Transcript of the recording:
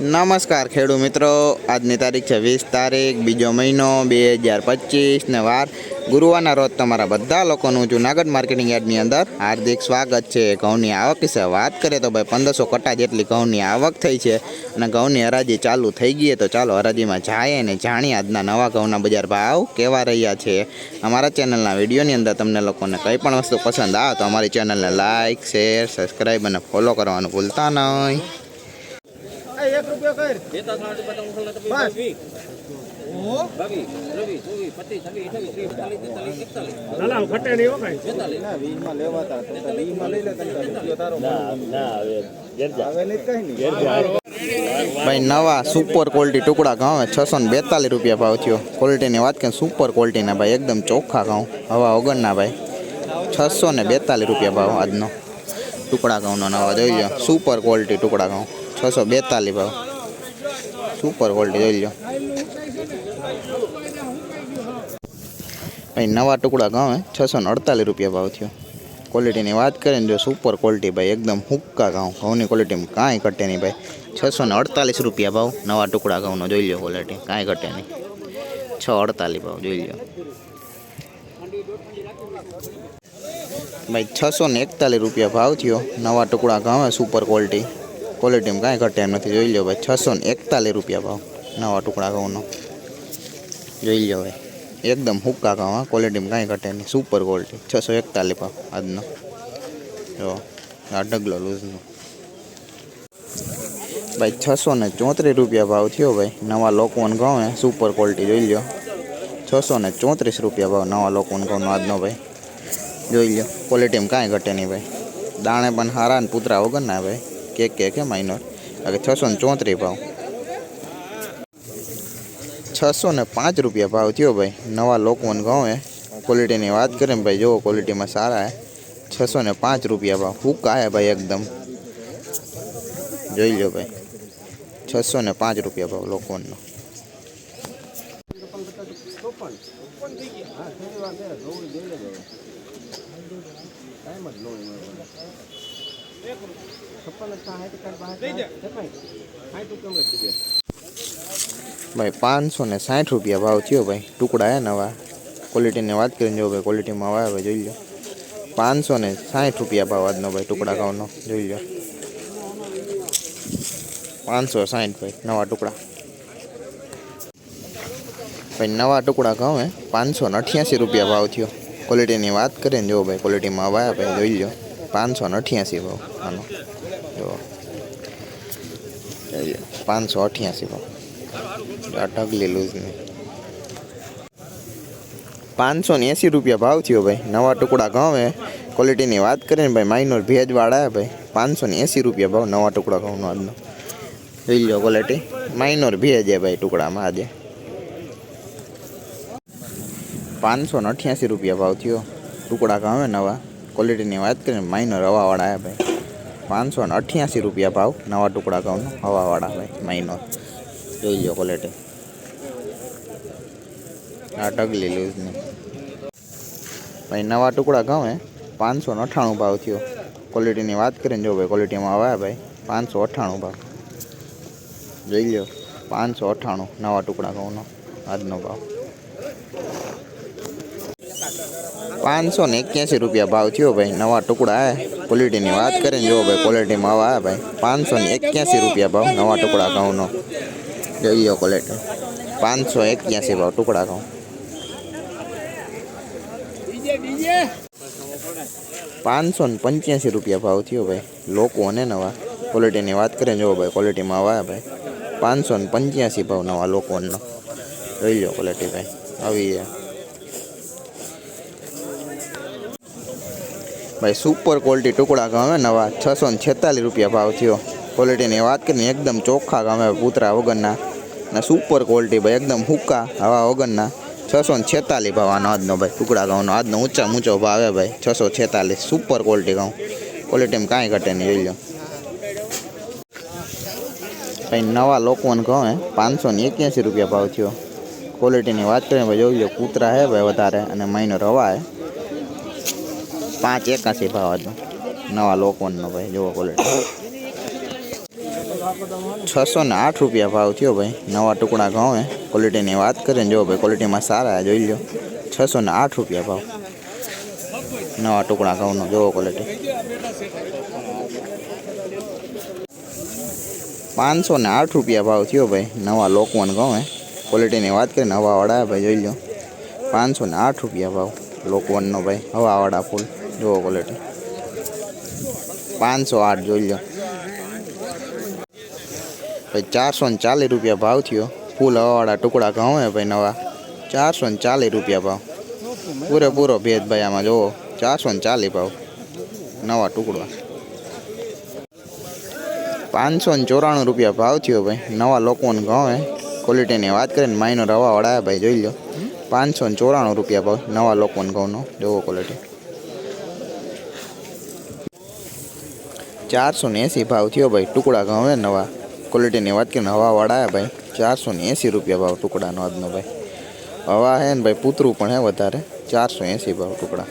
નમસ્કાર ખેડૂત મિત્રો, આજની તારીખ છે 20 તારીખ બીજો મહિનો 2025 ને વાર ગુરુવારના રોજ તમારા બધા લોકોનું જૂનાગઢ માર્કેટિંગ યાર્ડની અંદર હાર્દિક સ્વાગત છે। ઘઉંની આવક વિશે વાત કરીએ તો ભાઈ 1500 કટ્ટા જેટલી ઘઉંની આવક થઈ છે અને ઘઉંની હરાજી ચાલુ થઈ ગઈ। તો ચાલો હરાજીમાં જાય અને જાણીએ આજના નવા ઘઉંના બજાર ભાવ કેવા રહ્યા છે। અમારા ચેનલના વિડીયોની અંદર તમને લોકોને કંઈ પણ વસ્તુ પસંદ આવે તો અમારી ચેનલને લાઇક શેર સબસ્ક્રાઈબ અને ફોલો કરવાનું ભૂલતા નહીં। एक रुपया कर देता था तो पता मुखल तो बस ओ बाकी रवि 24 25 26 28 39 41 ના ઘટે નહીં હો ભાઈ 42 ના 20 માં લેવાતા તો 20 માં લઈ લે તને તારો ના હવે ઘેર જા હવે નહીં કઈ નહીં ઘેર જા ભાઈ નવા સુપર ક્વોલિટી ટુકડા ઘઉં 642 રૂપિયા ભાવ થયો। ક્વોલિટીની વાત કરીએ સુપર ક્વોલિટીના ભાઈ એકદમ ચોખ્ખા ઘઉં હવા વગરના ભાઈ 642 રૂપિયા ભાવ આજનો ટુકડા ઘઉંનો નવા જોઈ લો સુપર ક્વોલિટી ટુકડા ઘઉં 642 ભાવ સુપર ક્વોલિટી જોઈ લો ભાઈ નવા ટુકડા ઘઉં 648 રૂપિયા ભાવ થયો। ક્વોલિટીની વાત કરીએ જો સુપર ક્વોલિટી ભાઈ એકદમ હુક્કા ઘઉં ઘઉંની ક્વોલિટીમાં કાંઈ ઘટે નહીં ભાઈ 648 રૂપિયા ભાવ નવા ટુકડા ઘઉંનો જોઈ લો ક્વોલિટી કાંઈ ઘટે નહીં 648 ભાવ જોઈ લો ભાઈ 641 રૂપિયા ભાવ થયો નવા ટુકડા ઘઉં સુપર ક્વોલિટી ક્વોલિટીમાં કાંઈ ઘટે એમ નથી જોઈ લો ભાઈ 641 રૂપિયા ભાવ નવા ટુકડા ઘઉંનો જોઈ લો ભાઈ એકદમ હુક્કા ઘઉં ક્વોલિટીમાં કાંઈ ઘટે નહીં સુપર ક્વોલિટી 641 ભાવ આજનો જો આ ઢગલો લૂઝનો ભાઈ 634 રૂપિયા ભાવ થયો ભાઈ નવા લોકવન ઘઉં સુપર ક્વોલિટી જોઈ લો 634 રૂપિયા ભાવ નવા લોકવન ઘઉંનો આજનો ભાઈ જોઈ લો ક્વોલિટીમાં કાંઈ ઘટે નહીં ભાઈ દાણે પણ હારા ને પુતરા વગરના ભાઈ કે માઇનર બાકી 634 ભાવ 605 રૂપિયા ભાવ થયો ભાઈ નવા લોકવન ઘઉં ક્વોલિટીની વાત કરીએ ને ભાઈ જો ક્વોલિટીમાં સારા 605 રૂપિયા ભાવ હુક્કા ભાઈ એકદમ જોઈ લો ભાઈ 605 રૂપિયા ભાવ લોકવનનો ભાઈ 560 રૂપિયા ભાવ થયો ભાઈ ટુકડા નવા ક્વોલિટીની વાત કરીને જો ભાઈ ક્વોલિટીમાં આવે ભાઈ જોઈ લો 560 રૂપિયા ભાવ આજનો ભાઈ ટુકડા ઘઉંનો જોઈ લો 560 ભાઈ નવા ટુકડા ભાઈ નવા ટુકડા ઘઉં 588 રૂપિયા ભાવ થયો ક્વોલિટીની વાત કરીએ જો ભાઈ ક્વોલિટીમાં આવ્યા ભાઈ જોઈ લો 588 ભાવ આનો જો 588 ભાવ આ ઢગલી લૂઝની 580 રૂપિયા ભાવ થયો ભાઈ નવા ટુકડા ઘઉં ક્વોલિટીની વાત કરીએ ને ભાઈ માઇનર ભેજવાળા ભાઈ 580 રૂપિયા ભાવ નવા ટુકડા ઘઉંનો આજનો જોઈ લો ક્વોલિટી માઇનર ભેજ ભાઈ ટુકડામાં આજે 588 રૂપિયા ભાવ થયો ટુકડા ઘઉં નવા ક્વોલિટીની વાત કરીએ માઇનર હવાવાળા ભાઈ 588 રૂપિયા ભાવ નવા ટુકડા ઘઉંનો હવાવાળા ભાઈ માઇનર જોઈ લો ક્વોલિટી આ ઢગલી લૂઝની ભાઈ નવા ટુકડા ઘઉં 598 ભાવ થયો ક્વોલિટીની વાત કરીને જો ભાઈ ક્વોલિટીમાં આવ્યા ભાઈ 598 ભાવ જોઈ લો 598 નવા ટુકડા ઘઉંનો આજનો ભાવ 581 રૂપિયા ભાવ થયો ભાઈ નવા ટુકડા ક્વોલિટીની વાત કરીને જો ભાઈ ક્વોલિટીમાં આવ્યા ભાઈ 581 રૂપિયા ભાવ નવા ટુકડા ઘઉંનો જોઈ લો ક્વોલિટી 581 ભાવ ટુકડા ઘઉં 585 રૂપિયા ભાવ થયો ભાઈ લોકો અને નવા ક્વોલિટીની વાત કરીએ જો ભાઈ ક્વોલિટીમાં આવ્યા ભાઈ 585 ભાવ નવા લોકોનો જોઈ લો ક્વોલિટી ભાઈ આવી ભાઈ સુપર ક્વોલિટી ટુકડા ઘઉં નવા 646 રૂપિયા ભાવ થયો ક્વોલિટીની વાત કરીએ એકદમ ચોખ્ખા ઘઉં પુતરા વગરના ને સુપર ક્વોલિટી ભાઈ એકદમ હુક્કા હવા વગરના 646 ભાવ આનો આજનો ભાઈ ટુકડા ઘઉંનો આજનો ઊંચો ભાવ ભાઈ 646 સુપર ક્વોલિટી ઘઉં ક્વોલિટીમાં કાંઈ ઘટે નહીં જોઈ લો ભાઈ નવા લોકવન ઘઉં 581 રૂપિયા ભાવ થયો ક્વોલિટીની વાત કરીએ ભાઈ જોઈ લો કૂતરા હે ભાઈ વધારે અને માઇનર હવા 581 ભાવ આજનો નવા લોકવનનો ભાઈ જોવો ક્વોલિટી ₹608 ભાવ થયો ભાઈ. નવા ટુકડા ઘઉં હે. ક્વોલિટીની વાત કરીએ ને જો ભાઈ ક્વોલિટીમાં સારા જોઈ લો. ₹608 ભાવ. નવા ટુકડા ઘઉંનો જોવો ક્વોલિટી. ₹508 ભાવ થયો ભાઈ. નવા લોકવન ઘઉં હે. ક્વોલિટીની વાત કરીએ ને હવાવાળા ભાઈ જોઈ લો. ₹508 ભાવ. લોકવનનો ભાઈ હવાવાળા ફૂલ જોવો ક્વોલિટી. 508 જોઈ લો ભાઈ. ₹440 ભાવ થયો. ફૂલ હવાવાળા ટુકડા ઘઉં હે ભાઈ નવા. ₹440 ભાવ. પૂરેપૂરો ભેદ ભાઈ આમાં જોવો. 440 ભાવ. નવા ટુકડા. ₹594 ભાવ થયો ભાઈ. નવા લોકવન ઘઉં હે. ક્વોલિટીની વાત કરીએ ને માઇનર હવાવાળા ભાઈ જોઈ લો. ₹594 ભાવ. નવા લોકવન ઘઉંનો જોવો ક્વોલિટી. 480 ભાવ થયો ભાઈ. ટુકડા ઘઉં હે નવા. ક્વોલિટીની વાત કરીએ ને હવાવાળા ભાઈ. ₹480 ભાવ ટુકડાનો આજનો ભાઈ. હવા હે ને ભાઈ પૂતરું પણ હે વધારે. 480 ભાવ ટુકડા.